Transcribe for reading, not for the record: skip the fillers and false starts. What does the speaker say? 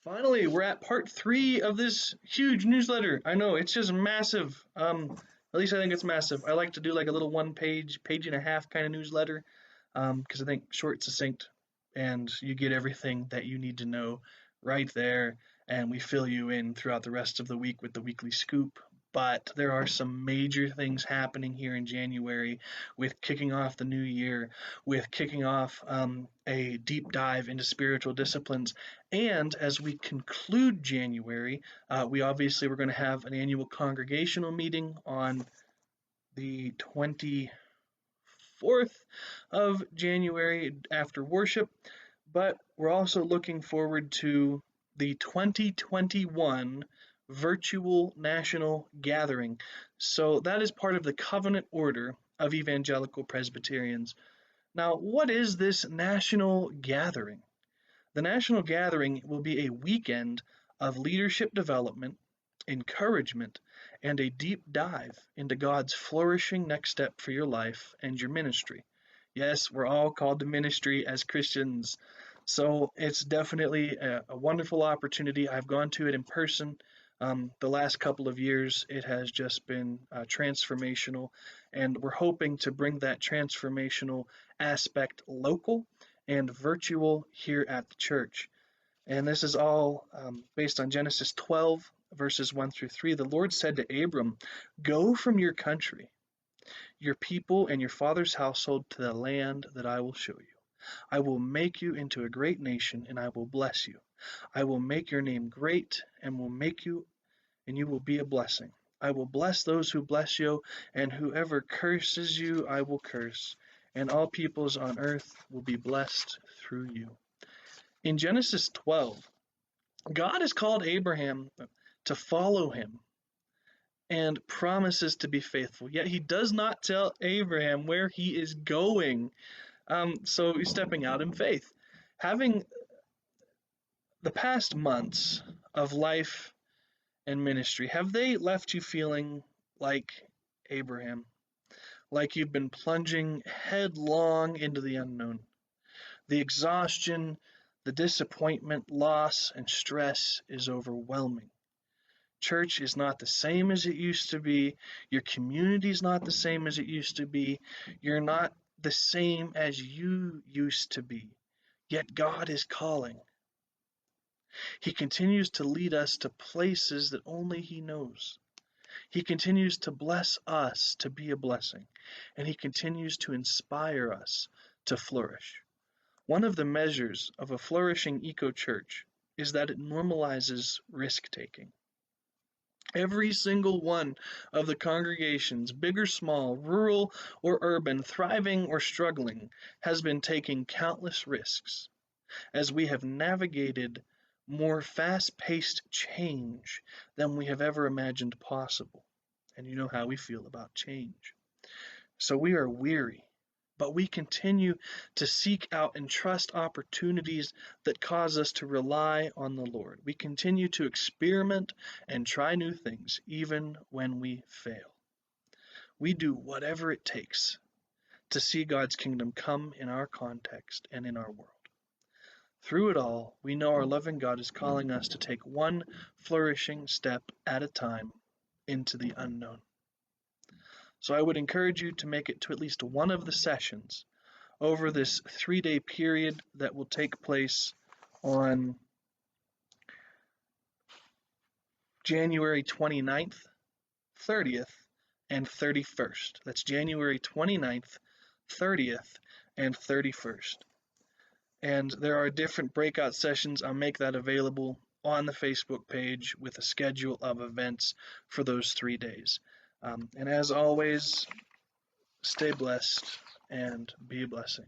Finally, we're at part 3 of this huge newsletter. I know it's just massive. At least I think it's massive. I like to do like a little page and a half kind of newsletter, because I think short, succinct, and you get everything that you need to know right there. And we fill you in throughout the rest of the week with the weekly scoop. But there are some major things happening here in January with kicking off the new year, with kicking off a deep dive into spiritual disciplines. And as we conclude January, we obviously we're going to have an annual congregational meeting on the 24th of January after worship, but we're also looking forward to the 2021 virtual national gathering. So that is part of the covenant order of evangelical Presbyterians. Now, what is this national gathering? The national gathering will be a weekend of leadership development, encouragement, and a deep dive into God's flourishing next step for your life and your ministry. Yes, we're all called to ministry as Christians, so it's definitely a wonderful opportunity. I've gone to it in person. The last couple of years, it has just been transformational, and we're hoping to bring that transformational aspect local and virtual here at the church. And this is all based on Genesis 12, verses 1 through 3. The Lord said to Abram, "Go from your country, your people, and your father's household to the land that I will show you. I will make you into a great nation, and I will bless you. I will make your name great, and you will be a blessing. I will bless those who bless you, and whoever curses you, I will curse. And all peoples on earth will be blessed through you." In Genesis 12, God has called Abraham to follow him and promises to be faithful. Yet he does not tell Abraham where he is going. So he's stepping out in faith. Having the past months of life and ministry, have they left you feeling like Abraham? Like you've been plunging headlong into the unknown? The exhaustion, the disappointment, loss, and stress is overwhelming. Church is not the same as it used to be. Your community is not the same as it used to be. You're not the same as you used to be. Yet God is calling. He continues to lead us to places that only He knows. He continues to bless us to be a blessing, and He continues to inspire us to flourish. One of the measures of a flourishing eco-church is that it normalizes risk-taking. Every single one of the congregations, big or small, rural or urban, thriving or struggling, has been taking countless risks as we have navigated more fast-paced change than we have ever imagined possible. And you know how we feel about change. So we are weary, but we continue to seek out and trust opportunities that cause us to rely on the Lord. We continue to experiment and try new things, even when we fail. We do whatever it takes to see God's kingdom come in our context and in our world. Through it all, we know our loving God is calling us to take one flourishing step at a time into the unknown. So I would encourage you to make it to at least one of the sessions over this 3-day period that will take place on January 29th, 30th, and 31st. That's January 29th, 30th, and 31st. And there are different breakout sessions. I'll make that available on the Facebook page with a schedule of events for those 3 days. And as always, stay blessed and be a blessing.